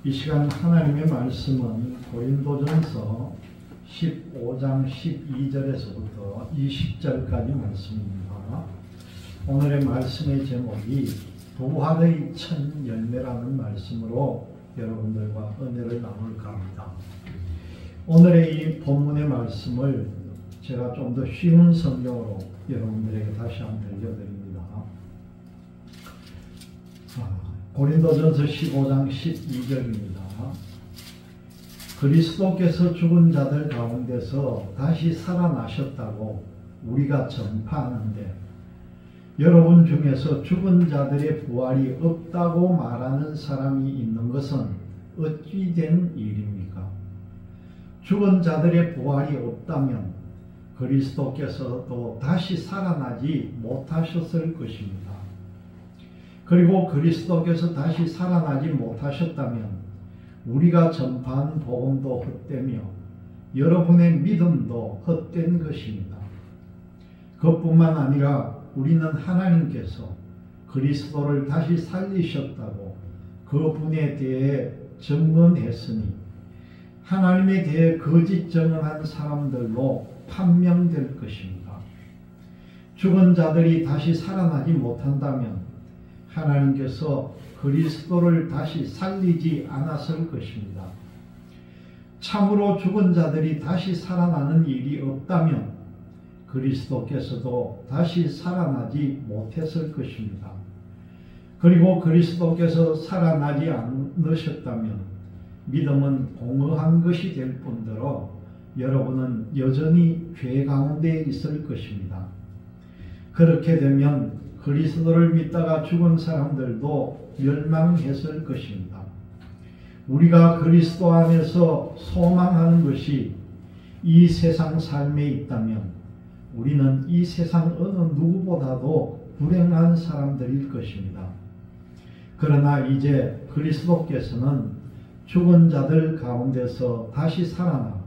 이 시간 하나님의 말씀은 고린도전서 15장 12절에서부터 20절까지 말씀입니다. 오늘의 말씀의 제목이 부활의 첫 열매라는 말씀으로 여러분들과 은혜를 나눌까 합니다. 오늘의 이 본문의 말씀을 제가 좀 더 쉬운 성경으로 여러분들에게 다시 한번 들려드립니다. 고린도전서 15장 12절입니다. 그리스도께서 죽은 자들 가운데서 다시 살아나셨다고 우리가 전파하는데 여러분 중에서 죽은 자들의 부활이 없다고 말하는 사람이 있는 것은 어찌 된 일입니까? 죽은 자들의 부활이 없다면 그리스도께서도 다시 살아나지 못하셨을 것입니다. 그리고 그리스도께서 다시 살아나지 못하셨다면 우리가 전파한 복음도 헛되며 여러분의 믿음도 헛된 것입니다. 그뿐만 아니라 우리는 하나님께서 그리스도를 다시 살리셨다고 그분에 대해 증언했으니 하나님에 대해 거짓 증언한 사람들로 판명될 것입니다. 죽은 자들이 다시 살아나지 못한다면 하나님께서 그리스도를 다시 살리지 않았을 것입니다. 참으로 죽은 자들이 다시 살아나는 일이 없다면 그리스도께서도 다시 살아나지 못했을 것입니다. 그리고 그리스도께서 살아나지 않으셨다면 믿음은 공허한 것이 될 뿐더러 여러분은 여전히 죄 가운데 있을 것입니다. 그렇게 되면 그리스도를 믿다가 죽은 사람들도 멸망했을 것입니다. 우리가 그리스도 안에서 소망하는 것이 이 세상 삶에 있다면 우리는 이 세상 어느 누구보다도 불행한 사람들일 것입니다. 그러나 이제 그리스도께서는 죽은 자들 가운데서 다시 살아나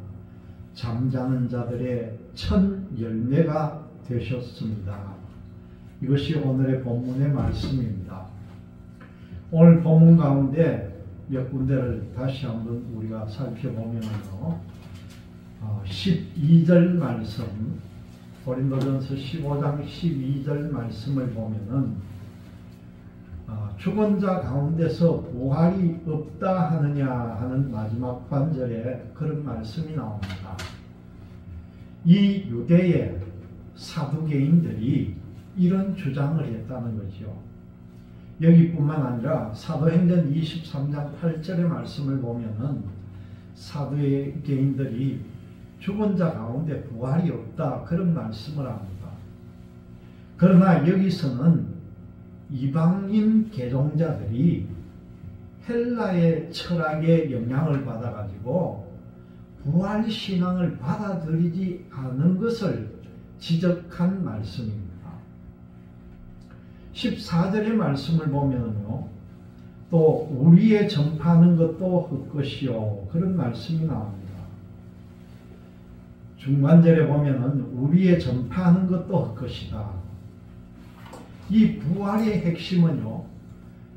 잠자는 자들의 첫 열매가 되셨습니다. 이것이 오늘의 본문의 말씀입니다. 오늘 본문 가운데 몇 군데를 다시 한번 우리가 살펴보면요. 12절 말씀, 고린도전서 15장 12절 말씀을 보면은 죽은 자 가운데서 부활이 없다 하느냐 하는 마지막 반절에 그런 말씀이 나옵니다. 이 유대의 사두개인들이 이런 주장을 했다는 거죠. 여기뿐만 아니라 사도행전 23장 8절의 말씀을 보면은 사두개인들이 죽은 자 가운데 부활이 없다 그런 말씀을 합니다. 그러나 여기서는 이방인 개종자들이 헬라의 철학에 영향을 받아가지고 부활신앙을 받아들이지 않은 것을 지적한 말씀입니다. 14절의 말씀을 보면요. 또 우리의 전파하는 것도 헛것이요 그런 말씀이 나옵니다. 중간절에 보면은 우리의 전파하는 것도 헛것이다. 이 부활의 핵심은요.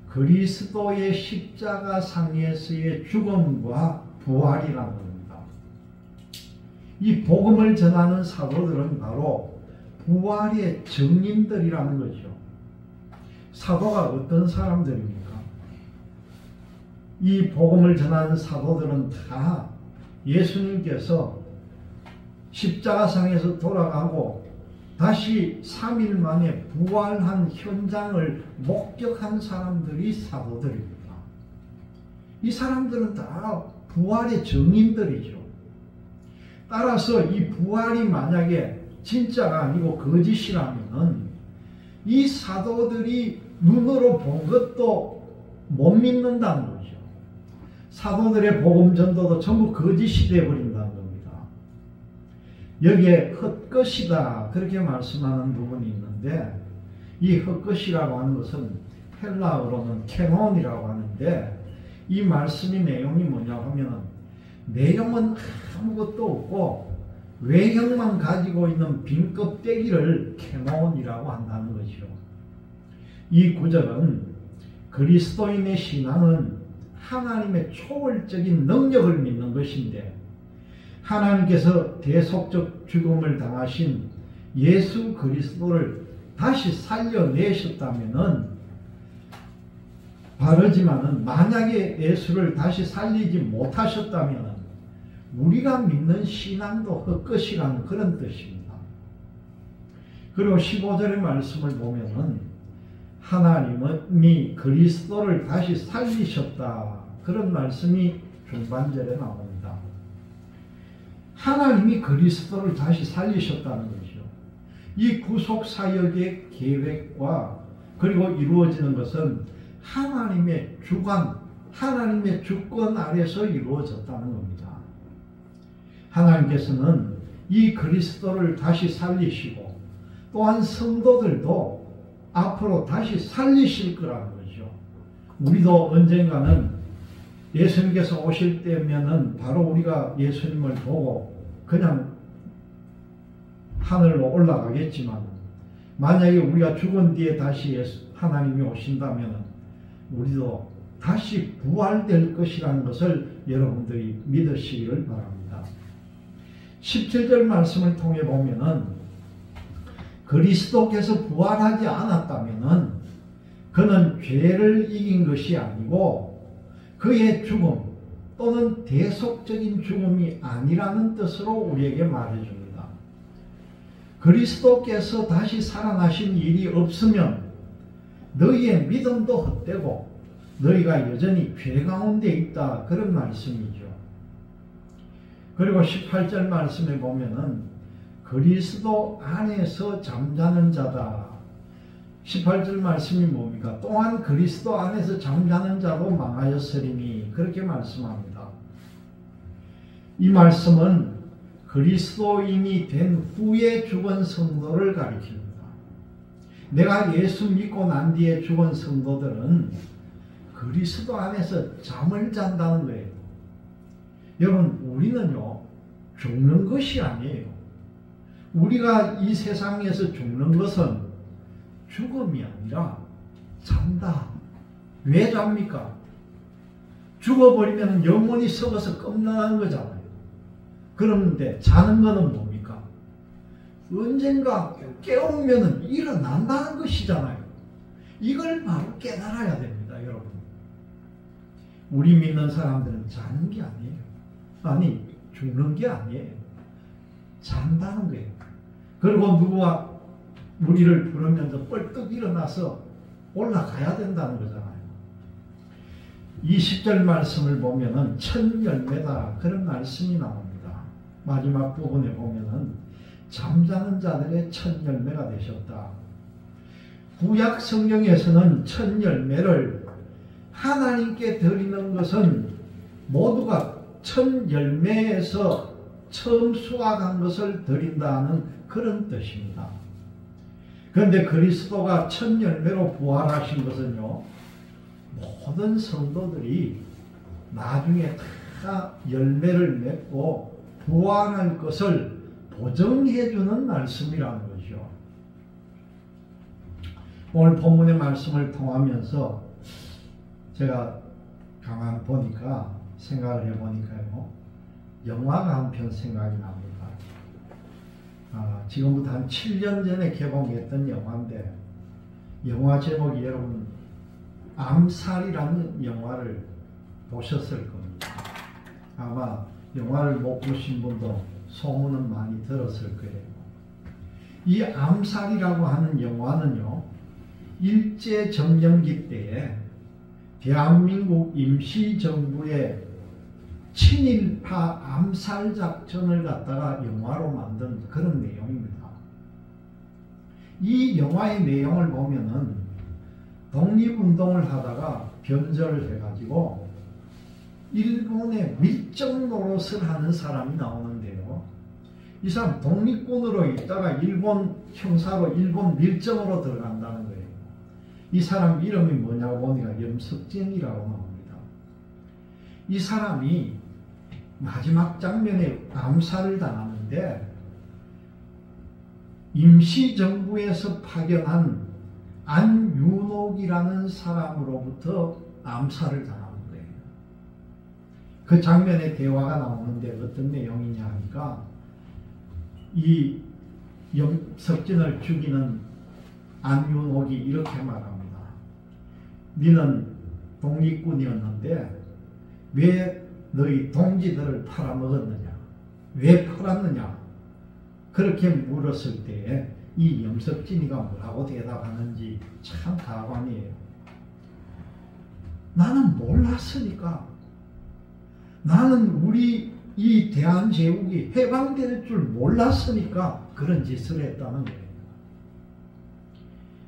그리스도의 십자가 상에서의 죽음과 부활이라는 겁니다. 이 복음을 전하는 사도들은 바로 부활의 증인들이라는 거죠. 사도가 어떤 사람들입니까? 이 복음을 전하는 사도들은 다 예수님께서 십자가상에서 돌아가고 다시 3일 만에 부활한 현장을 목격한 사람들이 사도들입니다. 이 사람들은 다 부활의 증인들이죠. 따라서 이 부활이 만약에 진짜가 아니고 거짓이라면 이 사도들이 눈으로 본 것도 못 믿는다는 거죠. 사도들의 복음 전도도 전부 거짓이 되어버린다는 겁니다. 여기에 헛것이다 그렇게 말씀하는 부분이 있는데 이 헛것이라고 하는 것은 헬라어로는 캐논이라고 하는데 이 말씀의 내용이 뭐냐 하면 내용은 아무것도 없고 외형만 가지고 있는 빈 껍데기를 캐논이라고 한다는 것이죠. 이 구절은 그리스도인의 신앙은 하나님의 초월적인 능력을 믿는 것인데, 하나님께서 대속적 죽음을 당하신 예수 그리스도를 다시 살려내셨다면은 바르지만은, 만약에 예수를 다시 살리지 못하셨다면은 우리가 믿는 신앙도 헛것이라는 그런 뜻입니다. 그리고 15절의 말씀을 보면은 하나님이 그리스도를 다시 살리셨다, 그런 말씀이 중반절에 나옵니다. 하나님이 그리스도를 다시 살리셨다는 것이죠. 이 구속사역의 계획과 그리고 이루어지는 것은 하나님의 주관, 하나님의 주권 아래서 이루어졌다는 겁니다. 하나님께서는 이 그리스도를 다시 살리시고 또한 성도들도 앞으로 다시 살리실 거라는 거죠. 우리도 언젠가는 예수님께서 오실 때면은 바로 우리가 예수님을 보고 그냥 하늘로 올라가겠지만, 만약에 우리가 죽은 뒤에 다시 하나님이 오신다면 우리도 다시 부활될 것이라는 것을 여러분들이 믿으시기를 바랍니다. 17절 말씀을 통해 보면은 그리스도께서 부활하지 않았다면은 그는 죄를 이긴 것이 아니고 그의 죽음 또는 대속적인 죽음이 아니라는 뜻으로 우리에게 말해줍니다. 그리스도께서 다시 살아나신 일이 없으면 너희의 믿음도 헛되고 너희가 여전히 죄 가운데 있다, 그런 말씀이죠. 그리고 18절 말씀에 보면은 그리스도 안에서 잠자는 자다. 18절 말씀이 뭡니까? 또한 그리스도 안에서 잠자는 자도 망하였으리니, 그렇게 말씀합니다. 이 말씀은 그리스도인이 된 후에 죽은 성도를 가리킵니다. 내가 예수 믿고 난 뒤에 죽은 성도들은 그리스도 안에서 잠을 잔다는 거예요. 여러분, 우리는요 죽는 것이 아니에요. 우리가 이 세상에서 죽는 것은 죽음이 아니라 잔다. 왜 잡니까? 죽어버리면 영혼이 썩어서 끝나는 거잖아요. 그런데 자는 거는 뭡니까? 언젠가 깨우면 일어난다는 것이잖아요. 이걸 바로 깨달아야 됩니다, 여러분. 우리 믿는 사람들은 자는 게 아니에요. 아니, 죽는 게 아니에요. 잔다는 거예요. 그리고 누가 우리를 부르면서 뻘떡 일어나서 올라가야 된다는 거잖아요. 20절 말씀을 보면은 첫 열매다, 그런 말씀이 나옵니다. 마지막 부분에 보면은 잠자는 자들의 첫 열매가 되셨다. 구약 성경에서는 첫 열매를 하나님께 드리는 것은 모두가 첫 열매에서 처음 수확한 것을 드린다는 그런 뜻입니다. 그런데 그리스도가 첫 열매로 부활하신 것은요, 모든 성도들이 나중에 다 열매를 맺고 부활할 것을 보증해주는 말씀이라는 거죠. 오늘 본문의 말씀을 통하면서 제가 가만 보니까, 생각을 해보니까요, 영화가 한 편 생각이 납니다. 지금부터 한 7년 전에 개봉했던 영화인데, 영화 제목이 여러분 암살이라는 영화를 보셨을 겁니다. 아마 영화를 못 보신 분도 소문은 많이 들었을 거예요. 이 암살이라고 하는 영화는요, 일제점령기 때에 대한민국 임시정부의 친일파 암살 작전을 갖다가 영화로 만든 그런 내용입니다. 이 영화의 내용을 보면은 독립운동을 하다가 변절을 해가지고 일본의 밀정 노릇을 하는 사람이 나오는데요, 이 사람 독립군으로 있다가 일본 형사로 일본 밀정으로 들어간다는 거예요. 이 사람 이름이 뭐냐고 보니까 염석진이라고 나옵니다. 이 사람이 마지막 장면에 암살을 당하는데 임시정부에서 파견한 안윤옥이라는 사람으로부터 암살을 당하는 거예요. 그 장면에 대화가 나오는데 어떤 내용이냐 하니까 이 염석진을 죽이는 안윤옥이 이렇게 말합니다. 너는 독립군이었는데 왜 너희 동지들을 팔아먹었느냐? 왜 팔았느냐? 그렇게 물었을 때에 이 염석진이가 뭐라고 대답하는지 참 가관이에요. 나는 몰랐으니까. 나는 우리 이 대한제국이 해방될 줄 몰랐으니까 그런 짓을 했다는 거예요.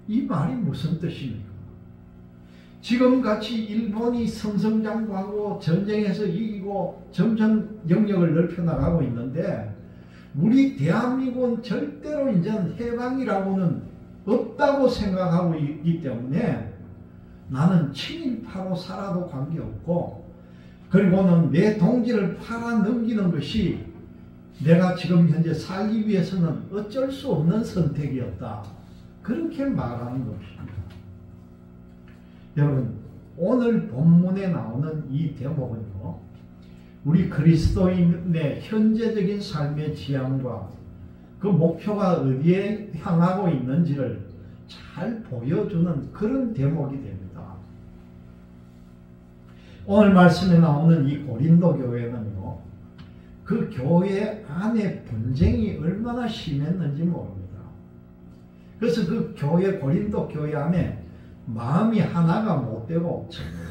이 말이 무슨 뜻입니까? 지금같이 일본이 승승장구하고 전쟁에서 이기고 점점 영역을 넓혀나가고 있는데 우리 대한민국은 절대로 이제 해방이라고는 없다고 생각하고 있기 때문에 나는 친일파로 살아도 관계없고 그리고는 내 동지를 팔아넘기는 것이 내가 지금 현재 살기 위해서는 어쩔 수 없는 선택이었다. 그렇게 말하는 것입니다. 여러분, 오늘 본문에 나오는 이 대목은요, 우리 그리스도인의 현재적인 삶의 지향과 그 목표가 어디에 향하고 있는지를 잘 보여주는 그런 대목이 됩니다. 오늘 말씀에 나오는 이 고린도 교회는요, 그 교회 안에 분쟁이 얼마나 심했는지 모릅니다. 그래서 그 교회, 고린도 교회 안에 마음이 하나가 못 되고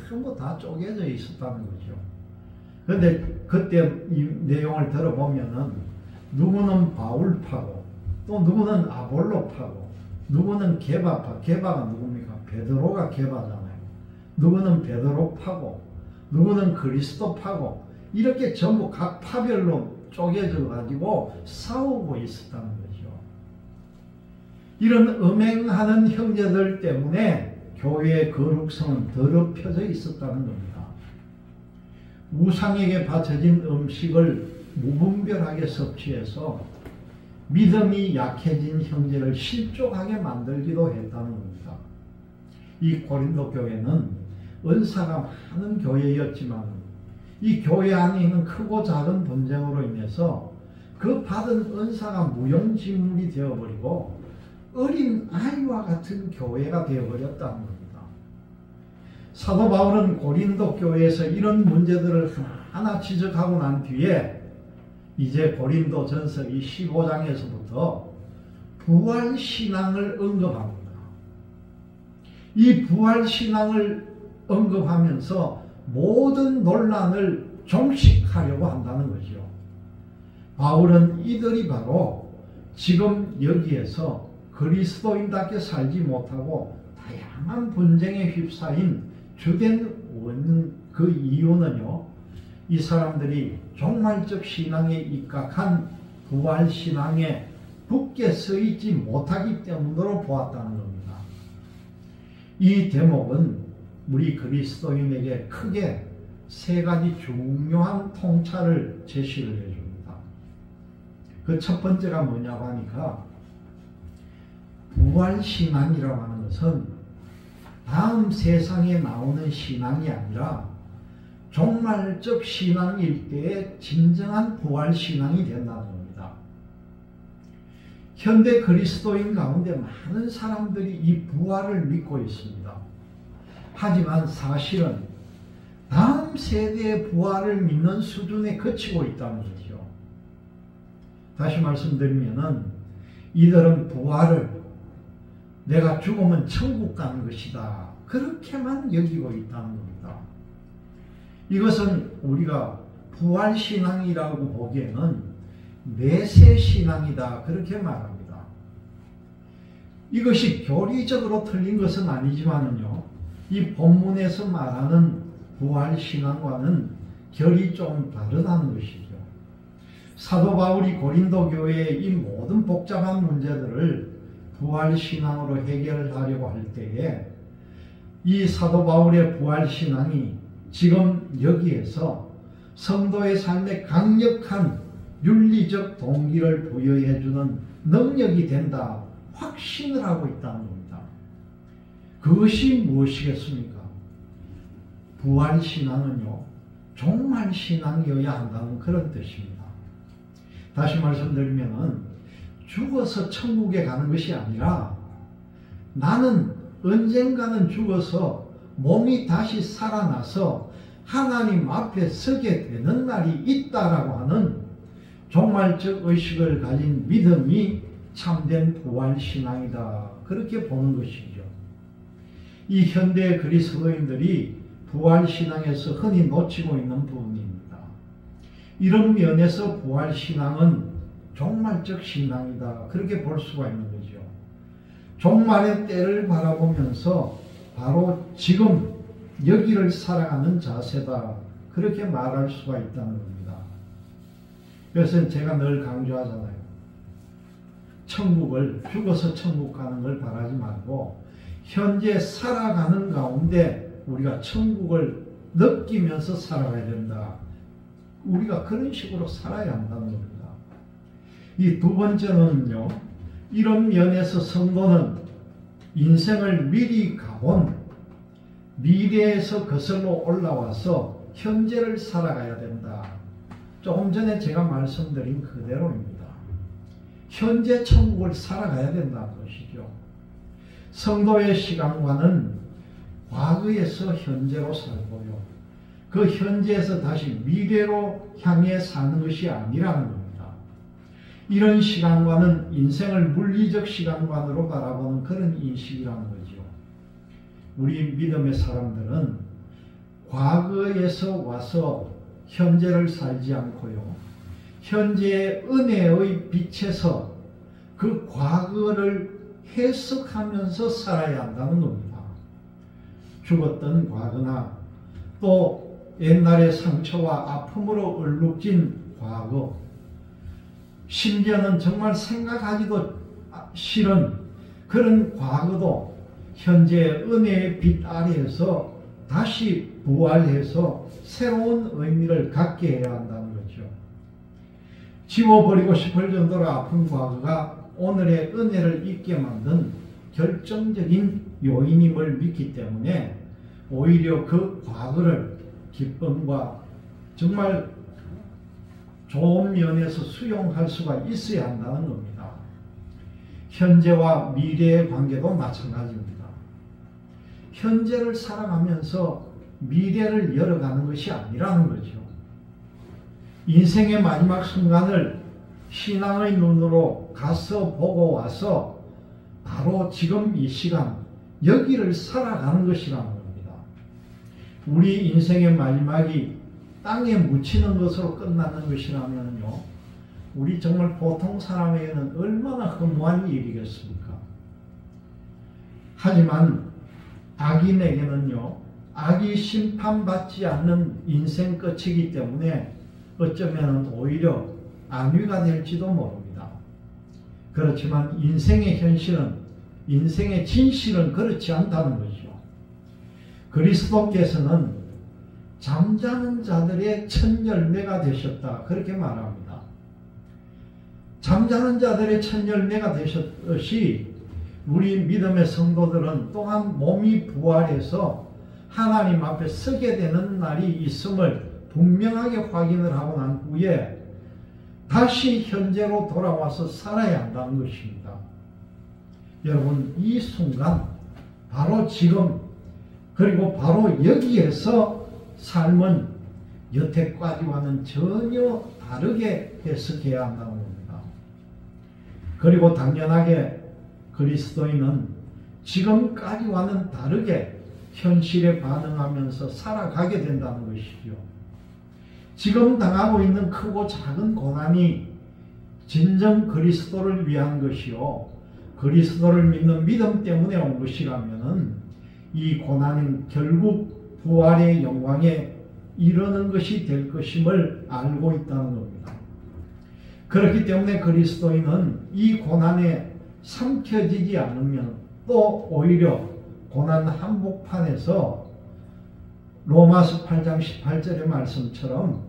전부 다 쪼개져 있었다는 거죠. 그런데 그때 이 내용을 들어보면은 누구는 바울파고 또 누구는 아볼로파고 누구는 게바파, 게바가 누굽니까? 베드로가 게바잖아요. 누구는 베드로파고 누구는 그리스도파고 이렇게 전부 각 파별로 쪼개져 가지고 싸우고 있었다는 거죠. 이런 음행하는 형제들 때문에 교회의 거룩성은 더럽혀져 있었다는 겁니다. 우상에게 바쳐진 음식을 무분별하게 섭취해서 믿음이 약해진 형제를 실족하게 만들기도 했다는 겁니다. 이 고린도 교회는 은사가 많은 교회였지만 이 교회 안에 있는 크고 작은 분쟁으로 인해서 그 받은 은사가 무용지물이 되어버리고 어린 아이와 같은 교회가 되어버렸다는 겁니다. 사도 바울은 고린도 교회에서 이런 문제들을 하나하나 지적하고 난 뒤에 이제 고린도 전서 이 15장에서부터 부활신앙을 언급합니다. 이 부활신앙을 언급하면서 모든 논란을 종식하려고 한다는 거죠. 바울은 이들이 바로 지금 여기에서 그리스도인답게 살지 못하고 다양한 분쟁에 휩싸인 주된 원인, 그 이유는요, 이 사람들이 종말적 신앙에 입각한 부활신앙에 굳게 서 있지 못하기 때문으로 보았다는 겁니다. 이 대목은 우리 그리스도인에게 크게 세 가지 중요한 통찰을 제시를 해줍니다. 그 첫 번째가 뭐냐고 하니까 부활신앙이라고 하는 것은 다음 세상에 나오는 신앙이 아니라 종말적 신앙일 때의 진정한 부활신앙이 된다는 겁니다. 현대 그리스도인 가운데 많은 사람들이 이 부활을 믿고 있습니다. 하지만 사실은 다음 세대의 부활을 믿는 수준에 그치고 있다는 거죠. 다시 말씀드리면은 이들은 부활을 내가 죽으면 천국 가는 것이다, 그렇게만 여기고 있다는 겁니다. 이것은 우리가 부활신앙이라고 보기에는 내세신앙이다, 그렇게 말합니다. 이것이 교리적으로 틀린 것은 아니지만은요, 이 본문에서 말하는 부활신앙과는 결이 좀 다르다는 것이죠. 사도 바울이 고린도 교회의 이 모든 복잡한 문제들을 부활신앙으로 해결하려고 할 때에 이 사도 바울의 부활신앙이 지금 여기에서 성도의 삶에 강력한 윤리적 동기를 부여해주는 능력이 된다, 확신을 하고 있다는 겁니다. 그것이 무엇이겠습니까? 부활신앙은요, 종말 신앙이어야 한다는 그런 뜻입니다. 다시 말씀드리면은 죽어서 천국에 가는 것이 아니라 나는 언젠가는 죽어서 몸이 다시 살아나서 하나님 앞에 서게 되는 날이 있다라고 하는 종말적 의식을 가진 믿음이 참된 부활신앙이다. 그렇게 보는 것이죠. 이 현대 그리스도인들이 부활신앙에서 흔히 놓치고 있는 부분입니다. 이런 면에서 부활신앙은 종말적 신앙이다. 그렇게 볼 수가 있는 거죠. 종말의 때를 바라보면서 바로 지금 여기를 살아가는 자세다. 그렇게 말할 수가 있다는 겁니다. 그래서 제가 늘 강조하잖아요. 죽어서 천국 가는 걸 바라지 말고 현재 살아가는 가운데 우리가 천국을 느끼면서 살아가야 된다. 우리가 그런 식으로 살아야 한다는 겁니다. 이 두 번째는요. 이런 면에서 성도는 인생을 미리 가본 미래에서 거슬러 올라와서 현재를 살아가야 된다. 조금 전에 제가 말씀드린 그대로입니다. 현재 천국을 살아가야 된다는 것이죠. 성도의 시간관은 과거에서 현재로 살고요. 그 현재에서 다시 미래로 향해 사는 것이 아니라는 겁니다. 이런 시간관은 인생을 물리적 시간관으로 바라보는 그런 인식이라는 거죠. 우리 믿음의 사람들은 과거에서 와서 현재를 살지 않고요. 현재의 은혜의 빛에서 그 과거를 해석하면서 살아야 한다는 겁니다. 죽었던 과거나 또 옛날의 상처와 아픔으로 얼룩진 과거, 심지어는 정말 생각하기도 싫은 그런 과거도 현재의 은혜의 빛 아래에서 다시 부활해서 새로운 의미를 갖게 해야 한다는 거죠. 지워버리고 싶을 정도로 아픈 과거가 오늘의 은혜를 잊게 만든 결정적인 요인임을 믿기 때문에 오히려 그 과거를 기쁨과 정말 좋은 면에서 수용할 수가 있어야 한다는 겁니다. 현재와 미래의 관계도 마찬가지입니다. 현재를 살아가면서 미래를 열어가는 것이 아니라는 거죠. 인생의 마지막 순간을 신앙의 눈으로 가서 보고 와서 바로 지금 이 시간 여기를 살아가는 것이라는 겁니다. 우리 인생의 마지막이 땅에 묻히는 것으로 끝나는 것이라면요, 우리 정말 보통 사람에게는 얼마나 허무한 일이겠습니까? 하지만 악인에게는요, 악이 심판받지 않는 인생 끝이기 때문에 어쩌면 오히려 안위가 될지도 모릅니다. 그렇지만 인생의 현실은, 인생의 진실은 그렇지 않다는 거죠. 그리스도께서는 잠자는 자들의 첫 열매가 되셨다. 그렇게 말합니다. 잠자는 자들의 첫 열매가 되셨듯이 우리 믿음의 성도들은 또한 몸이 부활해서 하나님 앞에 서게 되는 날이 있음을 분명하게 확인을 하고 난 후에 다시 현재로 돌아와서 살아야 한다는 것입니다. 여러분, 이 순간 바로 지금 그리고 바로 여기에서 삶은 여태까지와는 전혀 다르게 해석해야 한다는 겁니다. 그리고 당연하게 그리스도인은 지금까지와는 다르게 현실에 반응하면서 살아가게 된다는 것이죠. 지금 당하고 있는 크고 작은 고난이 진정 그리스도를 위한 것이요, 그리스도를 믿는 믿음 때문에 온 것이라면은 이 고난은 결국 부활의 영광에 이르는 것이 될 것임을 알고 있다는 겁니다. 그렇기 때문에 그리스도인은 이 고난에 삼켜지지 않으면 또 오히려 고난 한복판에서 로마서 8장 18절의 말씀처럼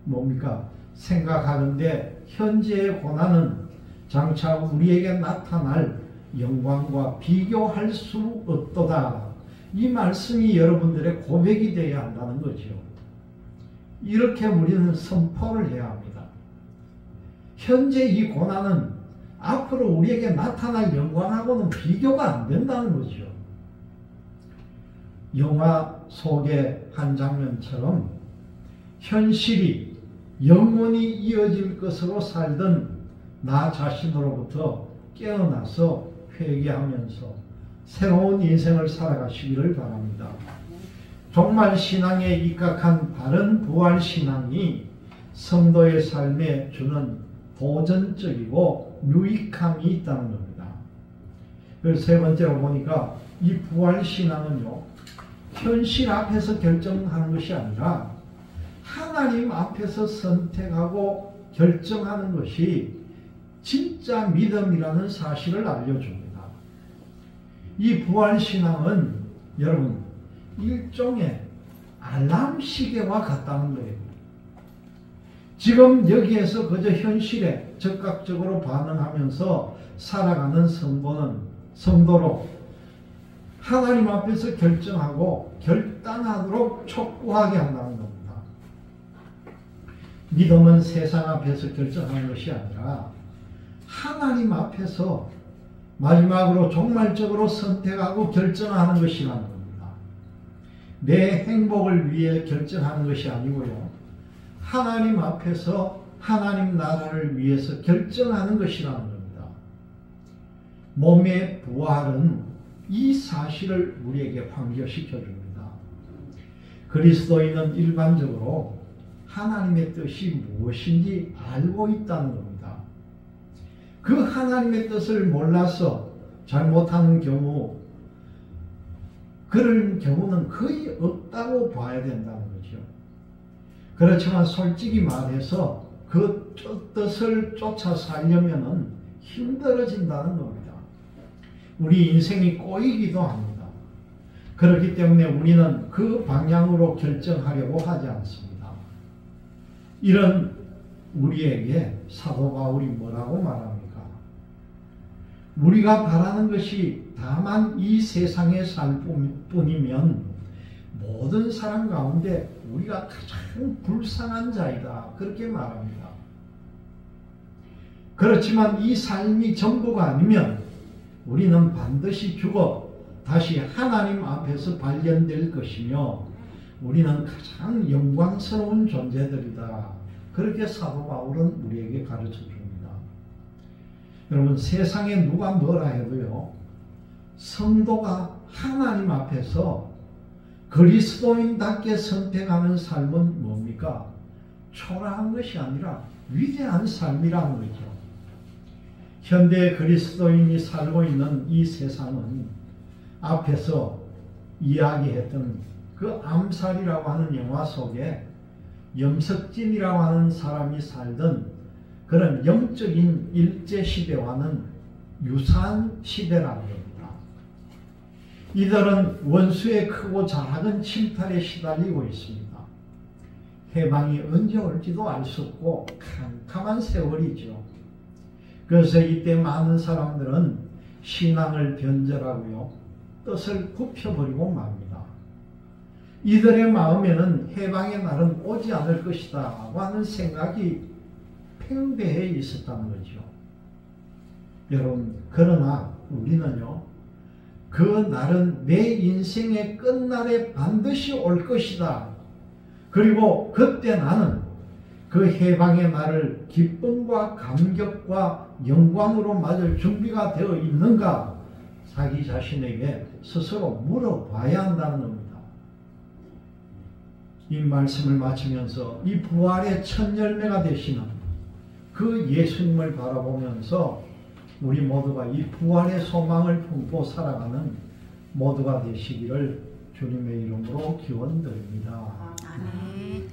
뭡니까? 생각하는데 현재의 고난은 장차 우리에게 나타날 영광과 비교할 수 없도다. 이 말씀이 여러분들의 고백이 되어야 한다는 거죠. 이렇게 우리는 선포를 해야 합니다. 현재 이 고난은 앞으로 우리에게 나타날 영광하고는 비교가 안 된다는 거죠. 영화 속의 한 장면처럼 현실이 영원히 이어질 것으로 살던 나 자신으로부터 깨어나서 회개하면서 새로운 인생을 살아가시기를 바랍니다. 종말 신앙에 입각한 바른 부활 신앙이 성도의 삶에 주는 도전적이고 유익함이 있다는 겁니다. 그래서 세 번째로 보니까 이 부활 신앙은요, 현실 앞에서 결정하는 것이 아니라 하나님 앞에서 선택하고 결정하는 것이 진짜 믿음이라는 사실을 알려줍니다. 이 부활 신앙은 여러분 일종의 알람 시계와 같다는 거예요. 지금 여기에서 그저 현실에 적극적으로 반응하면서 살아가는 성도로 하나님 앞에서 결정하고 결단하도록 촉구하게 한다는 겁니다. 믿음은 세상 앞에서 결정하는 것이 아니라 하나님 앞에서 마지막으로 종말적으로 선택하고 결정하는 것이라는 겁니다. 내 행복을 위해 결정하는 것이 아니고요, 하나님 앞에서 하나님 나라를 위해서 결정하는 것이라는 겁니다. 몸의 부활은 이 사실을 우리에게 환기시켜 줍니다. 그리스도인은 일반적으로 하나님의 뜻이 무엇인지 알고 있다는 겁니다. 그 하나님의 뜻을 몰라서 잘못하는 경우, 그런 경우는 거의 없다고 봐야 된다는 거죠. 그렇지만 솔직히 말해서 그 뜻을 쫓아 살려면 힘들어진다는 겁니다. 우리 인생이 꼬이기도 합니다. 그렇기 때문에 우리는 그 방향으로 결정하려고 하지 않습니다. 이런 우리에게 사도 바울이 뭐라고 말합니까? 우리가 바라는 것이 다만 이 세상에 살 뿐이면 모든 사람 가운데 우리가 가장 불쌍한 자이다, 그렇게 말합니다. 그렇지만 이 삶이 전부가 아니면 우리는 반드시 죽어 다시 하나님 앞에서 발견될 것이며 우리는 가장 영광스러운 존재들이다, 그렇게 사도 바울은 우리에게 가르쳐 줍니다. 여러분, 세상에 누가 뭐라 해도요, 성도가 하나님 앞에서 그리스도인답게 선택하는 삶은 뭡니까? 초라한 것이 아니라 위대한 삶이라는 거죠. 현대 그리스도인이 살고 있는 이 세상은 앞에서 이야기했던 그 암살이라고 하는 영화 속에 염석진이라고 하는 사람이 살던 그런 영적인 일제시대와는 유사한 시대라는 겁니다. 이들은 원수의 크고 작은 침탈에 시달리고 있습니다. 해방이 언제 올지도 알 수 없고 캄캄한 세월이죠. 그래서 이때 많은 사람들은 신앙을 변절하고요, 뜻을 굽혀버리고 맙니다. 이들의 마음에는 해방의 날은 오지 않을 것이다 하는 생각이 팽배해 있었다는 거죠. 여러분, 그러나 우리는요, 그 날은 내 인생의 끝날에 반드시 올 것이다. 그리고 그때 나는 그 해방의 날을 기쁨과 감격과 영광으로 맞을 준비가 되어 있는가, 자기 자신에게 스스로 물어봐야 한다는 겁니다. 이 말씀을 마치면서 이 부활의 첫 열매가 되시는 그 예수님을 바라보면서 우리 모두가 이 부활의 소망을 품고 살아가는 모두가 되시기를 주님의 이름으로 기원드립니다. 아멘.